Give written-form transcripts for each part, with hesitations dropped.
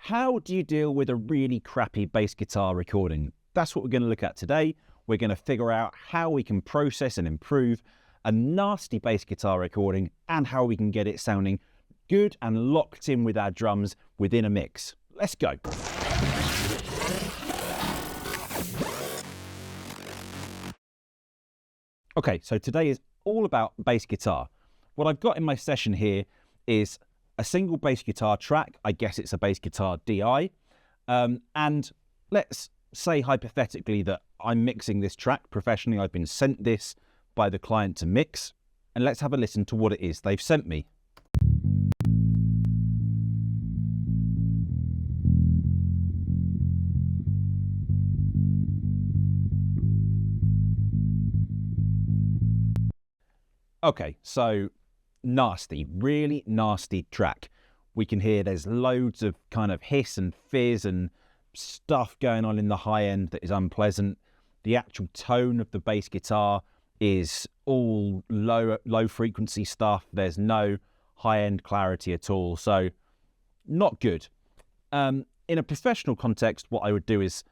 How do you deal with a really crappy bass guitar recording? That's what we're going to look at today. We're going to figure out how we can process and improve a nasty bass guitar recording and how we can get it sounding good and locked in with our drums within a mix. Let's go. Okay, so today is all about bass guitar. What I've got in my session here is a single bass guitar track. I guess it's a bass guitar DI. And let's say hypothetically that I'm mixing this track professionally. I've been sent this by the client to mix. And let's have a listen to what it is they've sent me. Okay, so nasty, really nasty track. We can hear there's loads of kind of hiss and fizz and stuff going on in the high end that is unpleasant. The actual tone of the bass guitar is all low frequency stuff. There's no high end clarity at all. So not good. In a professional context, what I would do is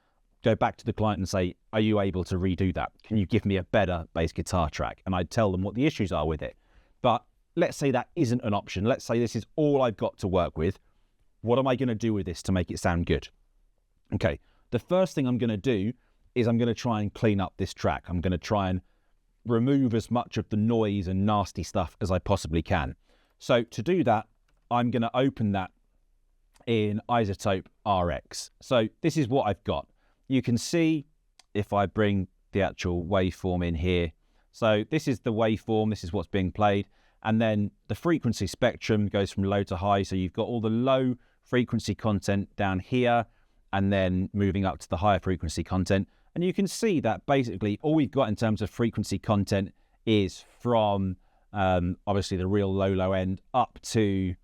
go back to the client and say, are you able to redo that? Can you give me a better bass guitar track? And I'd tell them what the issues are with it. But let's say that isn't an option. Let's say this is all I've got to work with. What am I going to do with this to make it sound good? Okay, the first thing I'm going to do is I'm going to try and clean up this track. I'm going to try and remove as much of the noise and nasty stuff as I possibly can. So to do that, I'm going to open that in iZotope RX. So this is what I've got. You can see if I bring the actual waveform in here. So this is the waveform, this is what's being played. And then the frequency spectrum goes from low to high. So you've got all the low frequency content down here and then moving up to the higher frequency content. And you can see that basically all we've got in terms of frequency content is from obviously the real low end up to,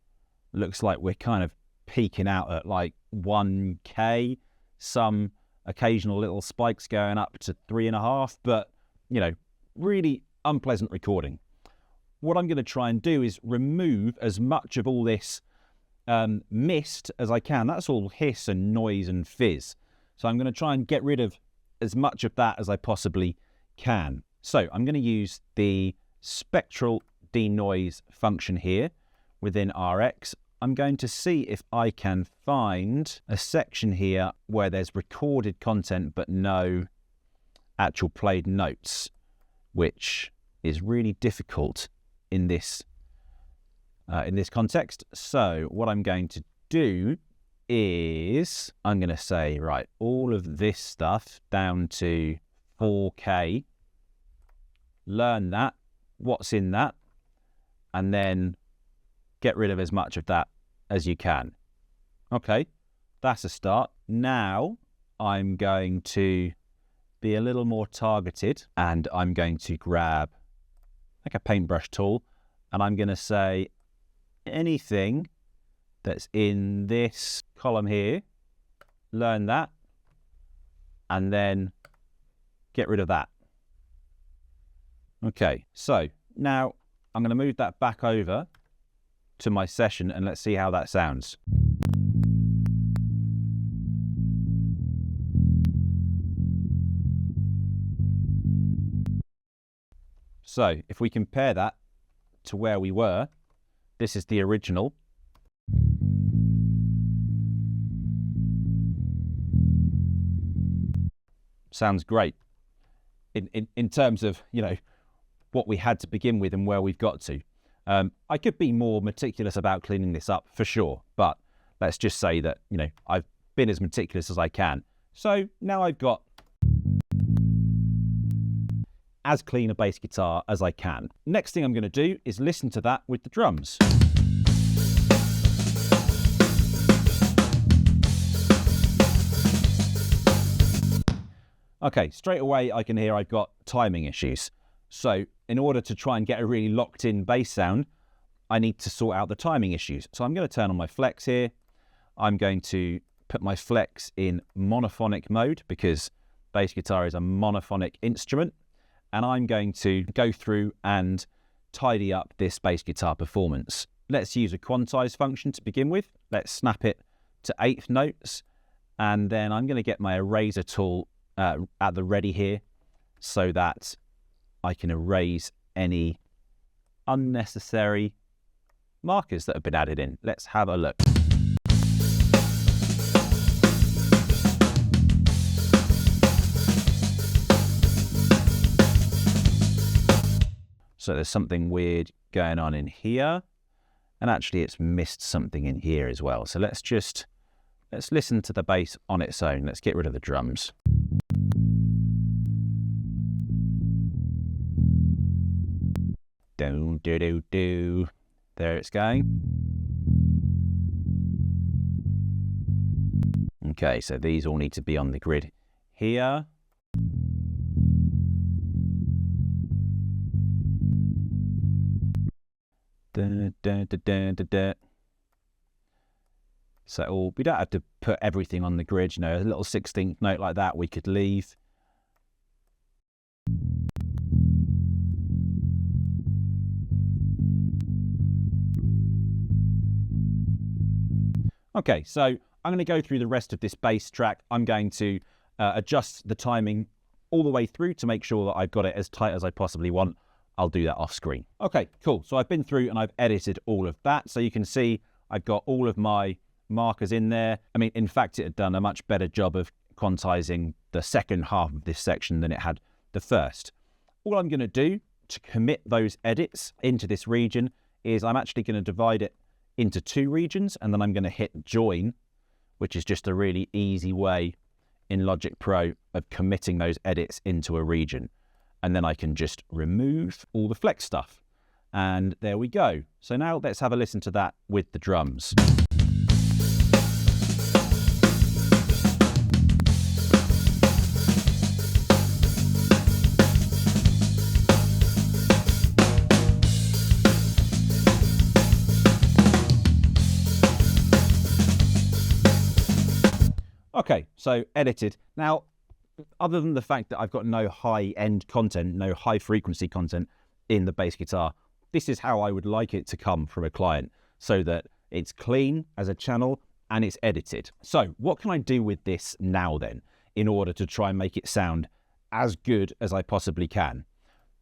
looks like we're kind of peaking out at like 1K, some occasional little spikes going up to 3.5, but you know, really unpleasant recording. What I'm going to try and do is remove as much of all this mist as I can. That's all hiss and noise and fizz. So I'm going to try and get rid of as much of that as I possibly can. So I'm going to use the spectral denoise function here within RX. I'm going to see if I can find a section here where there's recorded content but no actual played notes, which is really difficult in this context. So what I'm going to do is I'm going to say, right, all of this stuff down to 4K, learn that, what's in that, and then get rid of as much of that as you can. Okay, that's a start. Now I'm going to be a little more targeted and I'm going to grab like a paintbrush tool and I'm going to say anything that's in this column here, learn that, and then get rid of that. Okay, so now I'm going to move that back over to my session and let's see how that sounds. So if we compare that to where we were, this is the original. Sounds great in terms of, you know, what we had to begin with and where we've got to. I could be more meticulous about cleaning this up for sure, but let's just say that, you know, I've been as meticulous as I can. So now I've got as clean a bass guitar as I can. Next thing I'm going to do is listen to that with the drums. Okay, straight away I can hear I've got timing issues. So in order to try and get a really locked in bass sound, I need to sort out the timing issues. So I'm going to turn on my flex here. I'm going to put my flex in monophonic mode because bass guitar is a monophonic instrument. And I'm going to go through and tidy up this bass guitar performance. Let's use a quantize function to begin with. Let's snap it to eighth notes, and then I'm going to get my eraser tool at the ready here so that I can erase any unnecessary markers that have been added in. Let's have a look. So there's something weird going on in here, and actually it's missed something in here as well. So let's listen to the bass on its own. Let's get rid of the drums. Do, do, do, do. There it's going. Okay, so these all need to be on the grid here. Da, da, da, da, da, da. So we don't have to put everything on the grid, you know, a little 16th note like that we could leave. Okay, so I'm going to go through the rest of this bass track. I'm going to adjust the timing all the way through to make sure that I've got it as tight as I possibly want. I'll do that off screen. Okay, cool. So I've been through and I've edited all of that. So you can see I've got all of my markers in there. I mean, in fact, it had done a much better job of quantizing the second half of this section than it had the first. All I'm going to do to commit those edits into this region is I'm actually going to divide it into two regions, and then I'm going to hit join, which is just a really easy way in Logic Pro of committing those edits into a region. And then I can just remove all the flex stuff. And there we go. So now let's have a listen to that with the drums. Okay, so edited. Now, other than the fact that I've got no high-end content, no high-frequency content in the bass guitar, this is how I would like it to come from a client, so that it's clean as a channel and it's edited. So what can I do with this now then, in order to try and make it sound as good as I possibly can?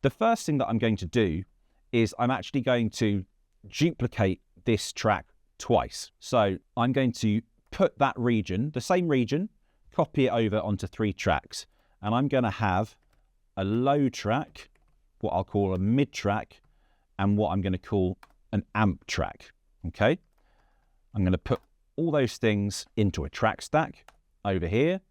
The first thing that I'm going to do is I'm actually going to duplicate this track twice. So I'm going to put that region, the same region, copy it over onto 3 tracks. And I'm going to have a low track, what I'll call a mid track, and what I'm going to call an amp track. Okay? I'm going to put all those things into a track stack over here.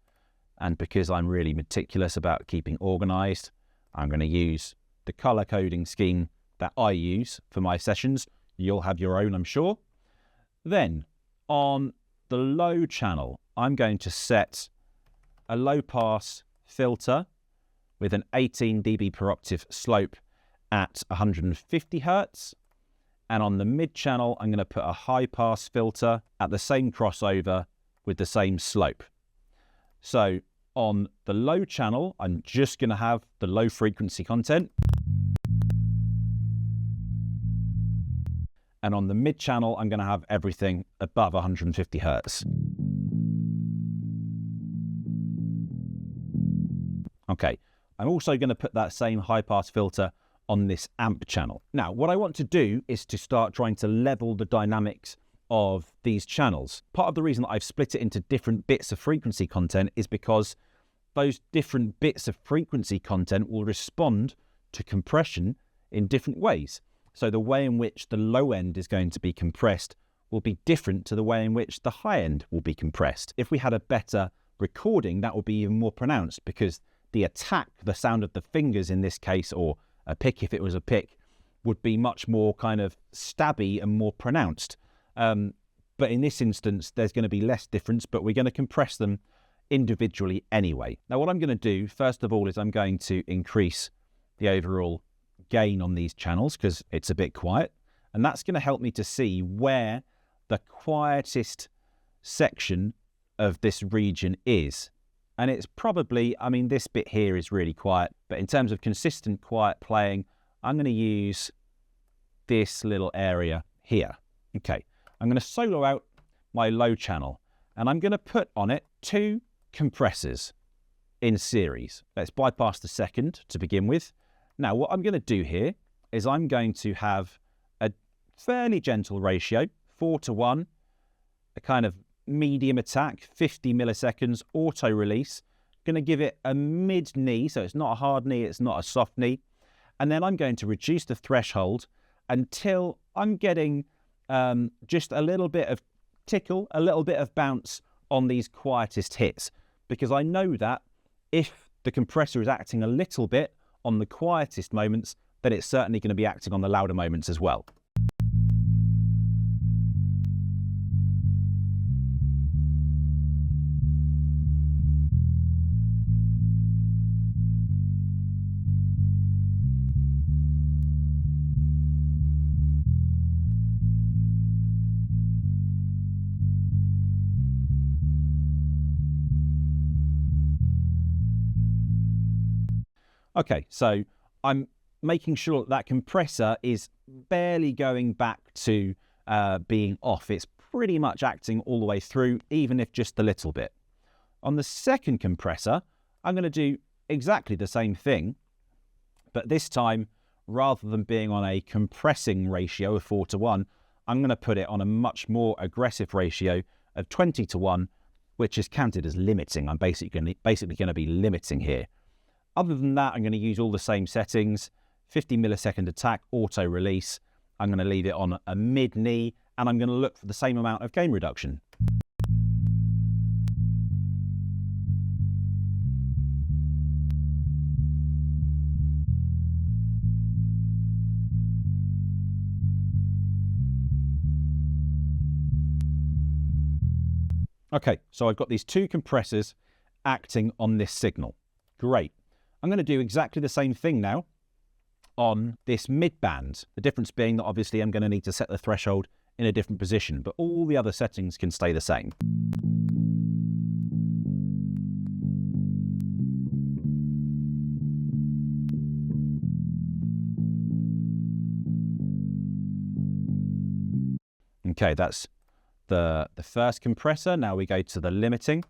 And because I'm really meticulous about keeping organized, I'm going to use the color coding scheme that I use for my sessions. You'll have your own, I'm sure. Then on the low channel, I'm going to set a low pass filter with an 18 dB per octave slope at 150 hertz. And on the mid channel, I'm going to put a high pass filter at the same crossover with the same slope. So on the low channel, I'm just going to have the low frequency content. And on the mid channel, I'm going to have everything above 150 hertz. Okay, I'm also going to put that same high pass filter on this amp channel. Now, what I want to do is to start trying to level the dynamics of these channels. Part of the reason that I've split it into different bits of frequency content is because those different bits of frequency content will respond to compression in different ways. So the way in which the low end is going to be compressed will be different to the way in which the high end will be compressed. If we had a better recording, that would be even more pronounced, because the attack, the sound of the fingers in this case, or a pick if it was a pick, would be much more kind of stabby and more pronounced. But in this instance, there's going to be less difference, but we're going to compress them individually anyway. Now, what I'm going to do, first of all, is I'm going to increase the overall gain on these channels because it's a bit quiet. And that's going to help me to see where the quietest section of this region is. And it's probably, I mean, this bit here is really quiet, but in terms of consistent quiet playing, I'm going to use this little area here. Okay, I'm going to solo out my low channel. and I'm going to put on it 2 compressors in series. Let's bypass the second to begin with. Now, what I'm going to do here is I'm going to have a fairly gentle ratio, 4:1, a kind of medium attack, 50 milliseconds, auto release. Going to give it a mid knee, so it's not a hard knee, it's not a soft knee. And then I'm going to reduce the threshold until I'm getting just a little bit of tickle, a little bit of bounce on these quietest hits, because I know that if the compressor is acting a little bit on the quietest moments, then it's certainly going to be acting on the louder moments as well. Okay, so I'm making sure that compressor is barely going back to being off. It's pretty much acting all the way through, even if just a little bit. On the second compressor, I'm going to do exactly the same thing, but this time, rather than being on a compressing ratio of 4:1, I'm going to put it on a much more aggressive ratio of 20:1, which is counted as limiting. I'm basically going to be limiting here. Other than that, I'm going to use all the same settings, 50 millisecond attack, auto release. I'm going to leave it on a mid knee, and I'm going to look for the same amount of gain reduction. Okay, so I've got these 2 compressors acting on this signal. Great. I'm going to do exactly the same thing now on this mid band. The difference being that obviously I'm going to need to set the threshold in a different position, but all the other settings can stay the same. Okay, that's the first compressor. Now we go to the limiting.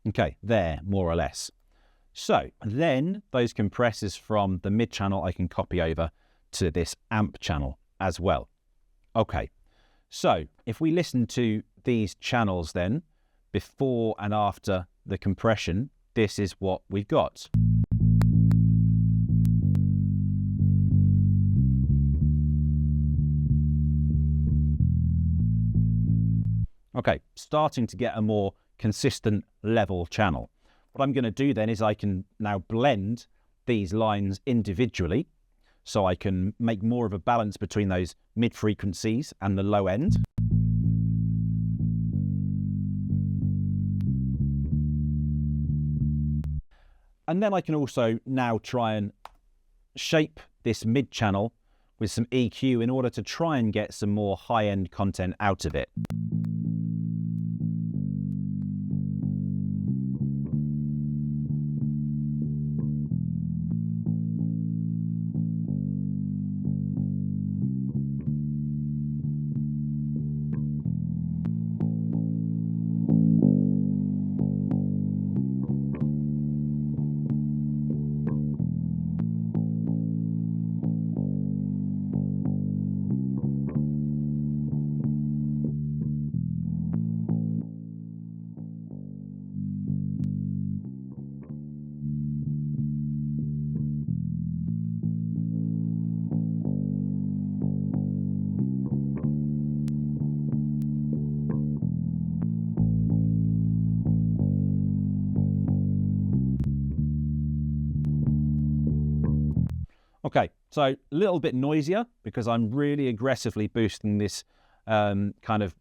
Okay, there, more or less. So then those compressors from the mid channel I can copy over to this amp channel as well. Okay, so if we listen to these channels then, before and after the compression, this is what we've got. Okay, starting to get a more consistent level channel. What I'm going to do then is I can now blend these lines individually, so I can make more of a balance between those mid frequencies and the low end. And then I can also now try and shape this mid channel with some EQ in order to try and get some more high-end content out of it. Okay, so a little bit noisier because I'm really aggressively boosting this kind of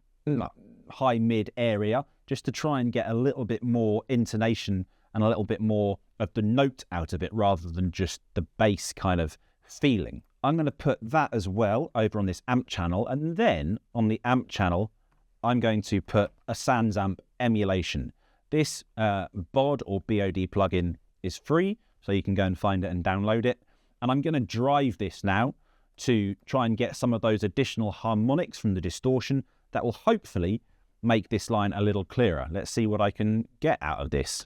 high-mid area just to try and get a little bit more intonation and a little bit more of the note out of it rather than just the bass kind of feeling. I'm going to put that as well over on this amp channel, and then on the amp channel I'm going to put a Sans amp emulation. This BOD or BOD plugin is free, so you can go and find it and download it. And I'm going to drive this now to try and get some of those additional harmonics from the distortion that will hopefully make this line a little clearer. Let's see what I can get out of this.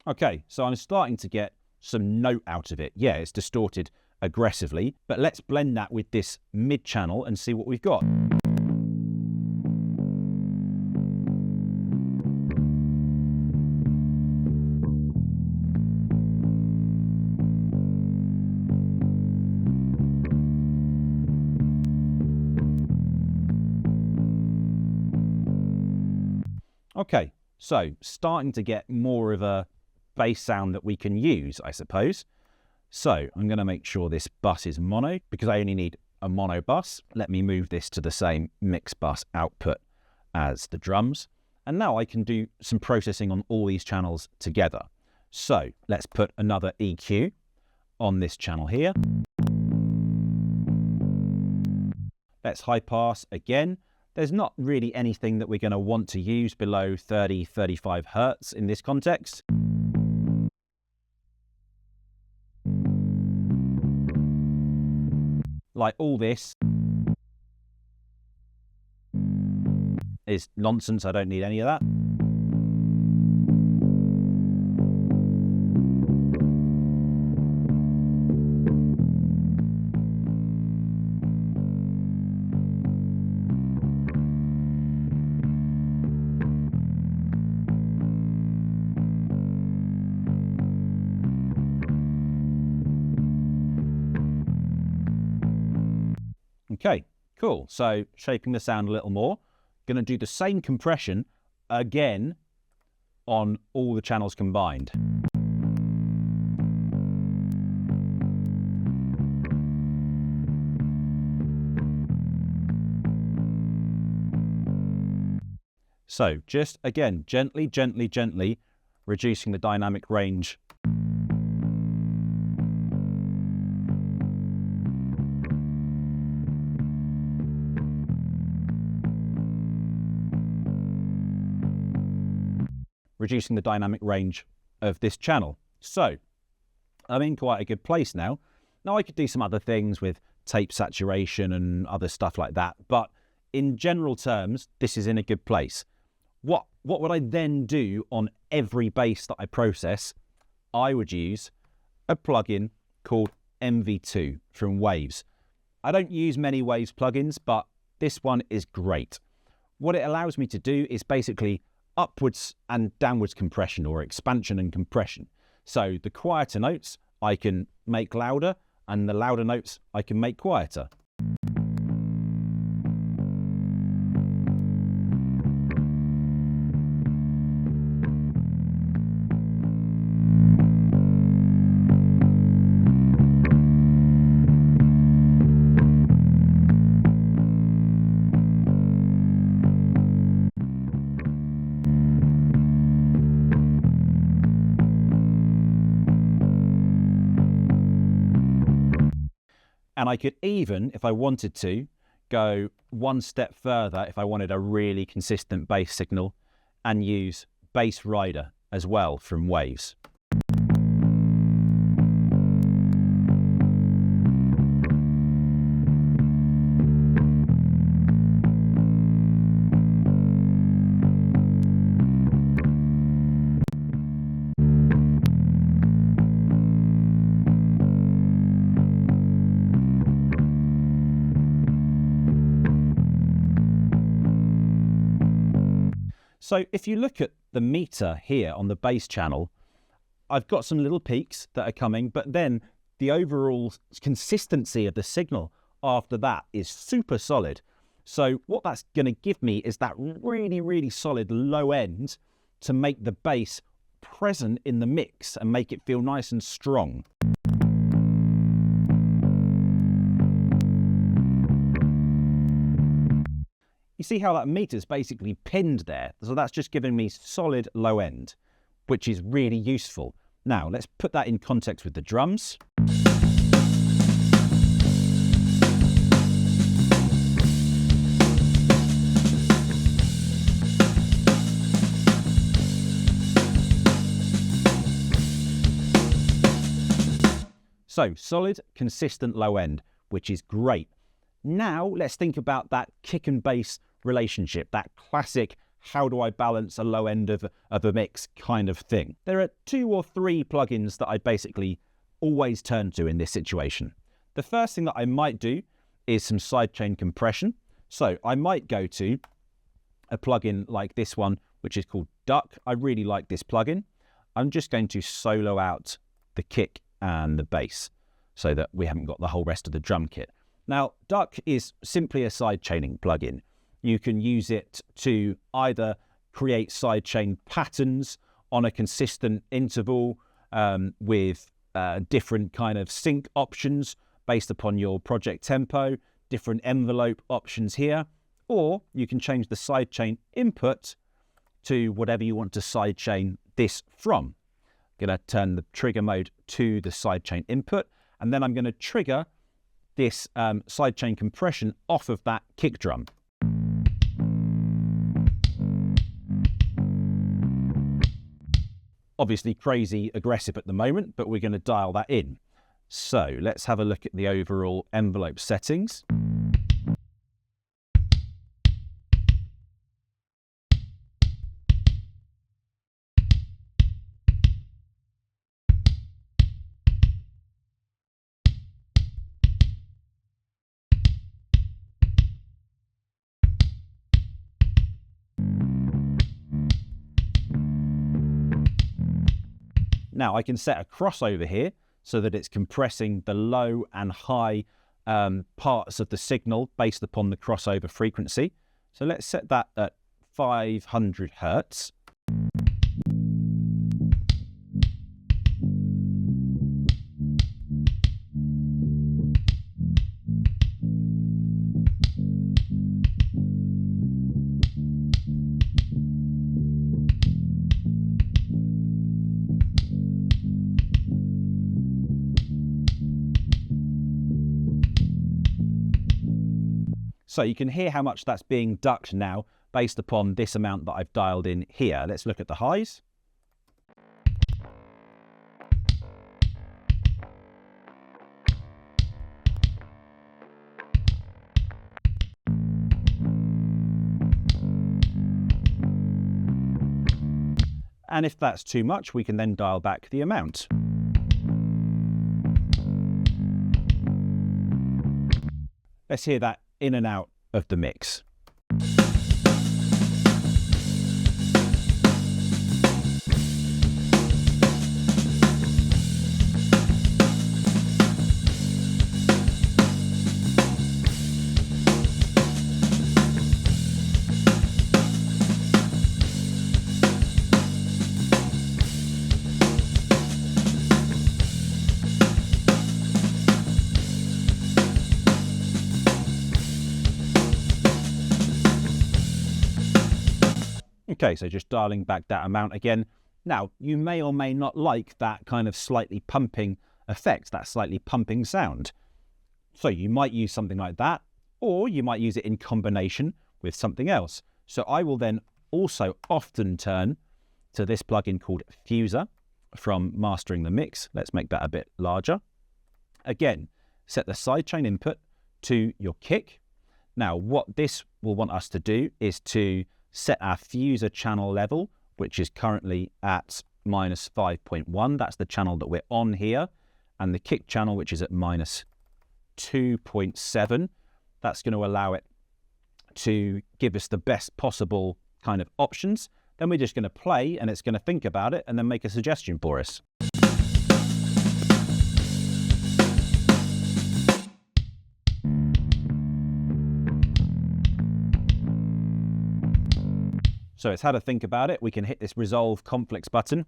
Okay, so I'm starting to get some note out of it. Yeah, it's distorted aggressively, but let's blend that with this mid channel and see what we've got. Okay, so starting to get more of a bass sound that we can use, I suppose. So I'm going to make sure this bus is mono because I only need a mono bus. Let me move this to the same mix bus output as the drums. And now I can do some processing on all these channels together. So let's put another EQ on this channel here. Let's high pass again. There's not really anything that we're going to want to use below 30, 35 Hertz in this context. Like all this is nonsense. I don't need any of that. Okay, cool. So shaping the sound a little more. Going to do the same compression again on all the channels combined. So just again, gently, gently, gently reducing the dynamic range. Reducing the dynamic range of this channel. So I'm in quite a good place now. Now I could do some other things with tape saturation and other stuff like that, but in general terms, this is in a good place. What would I then do on every bass that I process? I would use a plugin called MV2 from Waves. I don't use many Waves plugins, but this one is great. What it allows me to do is basically upwards and downwards compression, or expansion and compression. So the quieter notes I can make louder, and the louder notes I can make quieter. And I could even, if I wanted to, go one step further if I wanted a really consistent bass signal and use Bass Rider as well from Waves. So if you look at the meter here on the bass channel, I've got some little peaks that are coming, but then the overall consistency of the signal after that is super solid. So what that's going to give me is that really, really solid low end to make the bass present in the mix and make it feel nice and strong. see how that meter's basically pinned there? So that's just giving me solid low end, which is really useful. Now, let's put that in context with the drums. So, solid, consistent low end, which is great. Now, let's think about that kick and bass relationship, that classic how do I balance a low end of a mix kind of thing. There are 2 or 3 plugins that I basically always turn to in this situation. The first thing that I might do is some sidechain compression. So I might go to a plugin like this one, which is called Duck. I really like this plugin. I'm just going to solo out the kick and the bass so that we haven't got the whole rest of the drum kit. Now, Duck is simply a sidechaining plugin. You can use it to either create sidechain patterns on a consistent interval with different kind of sync options based upon your project tempo, different envelope options here, or you can change the sidechain input to whatever you want to sidechain this from. I'm going to turn the trigger mode to the sidechain input, and then I'm going to trigger this sidechain compression off of that kick drum. Obviously crazy aggressive at the moment, but we're going to dial that in. So let's have a look at the overall envelope settings. Now I can set a crossover here so that it's compressing the low and high parts of the signal based upon the crossover frequency. So let's set that at 500 Hertz. So you can hear how much that's being ducked now based upon this amount that I've dialed in here. Let's look at the highs. And if that's too much, we can then dial back the amount. Let's hear that in and out of the mix. Okay, so just dialing back that amount again. Now, you may or may not like that kind of slightly pumping effect, that slightly pumping sound. So you might use something like that, or you might use it in combination with something else. So I will then also often turn to this plugin called Fuser from Mastering the Mix. Let's make that a bit larger. Again, set the sidechain input to your kick. Now, what this will want us to do is to set our Fuser channel level, which is currently at -5.1. That's the channel that we're on here. And the kick channel, which is at -2.7. That's going to allow it to give us the best possible kind of options. Then we're just going to play, and it's going to think about it and then make a suggestion for us. So it's had to think about it. We can hit this resolve conflicts button.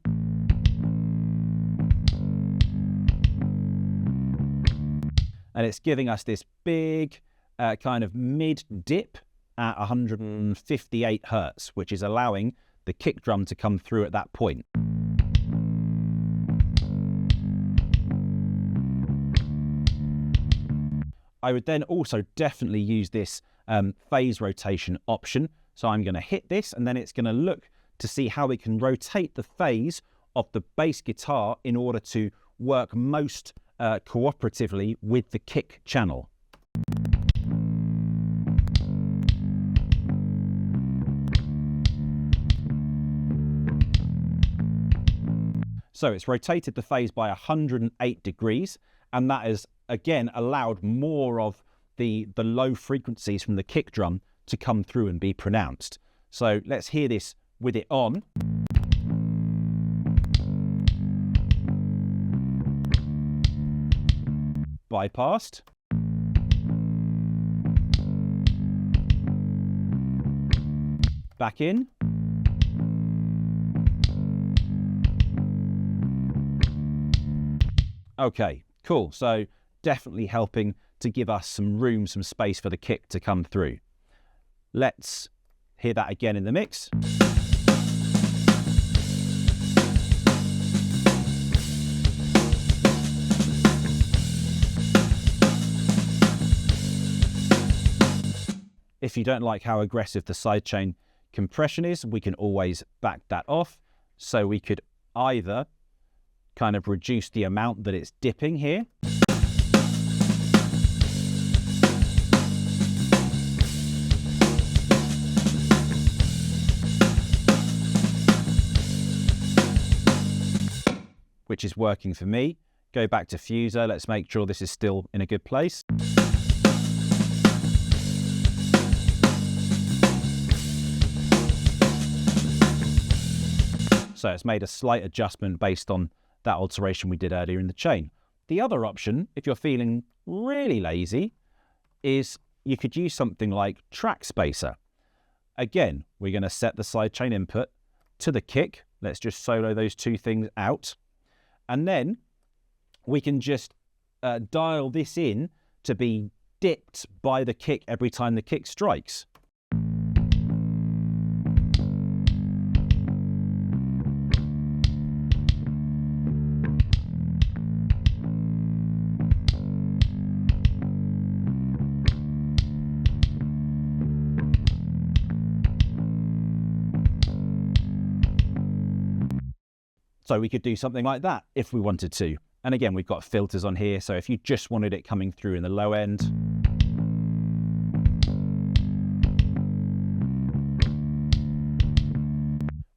And it's giving us this big kind of mid dip at 158 hertz, which is allowing the kick drum to come through at that point. I would then also definitely use this phase rotation option. So I'm going to hit this, and then it's going to look to see how it can rotate the phase of the bass guitar in order to work most cooperatively with the kick channel. So it's rotated the phase by 108 degrees, and that has again allowed more of the low frequencies from the kick drum to come through and be pronounced. So let's hear this with it on. Bypassed. Back in. Okay, cool. So definitely helping to give us some room, some space for the kick to come through. Let's hear that again in the mix. If you don't like how aggressive the sidechain compression is, we can always back that off. So we could either kind of reduce the amount that it's dipping here. Which is working for me. Go back to Fuser. Let's make sure this is still in a good place. So it's made a slight adjustment based on that alteration we did earlier in the chain. The other option, if you're feeling really lazy, is you could use something like Trackspacer. Again, we're going to set the sidechain input to the kick. Let's just solo those two things out. And then we can just dial this in to be dipped by the kick every time the kick strikes. So we could do something like that if we wanted to. And again, we've got filters on here. So if you just wanted it coming through in the low end,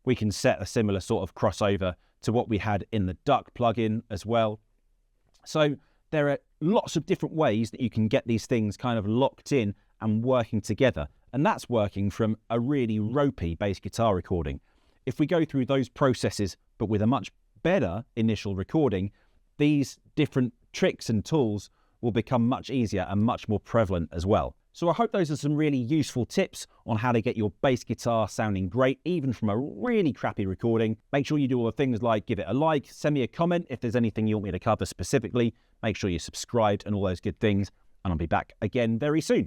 we can set a similar sort of crossover to what we had in the duck plugin as well. So there are lots of different ways that you can get these things kind of locked in and working together. And that's working from a really ropey bass guitar recording. If we go through those processes, but with a much better initial recording, these different tricks and tools will become much easier and much more prevalent as well. So I hope those are some really useful tips on how to get your bass guitar sounding great, even from a really crappy recording. Make sure you do all the things like give it a like, send me a comment if there's anything you want me to cover specifically. Make sure you're subscribed and all those good things. And I'll be back again very soon.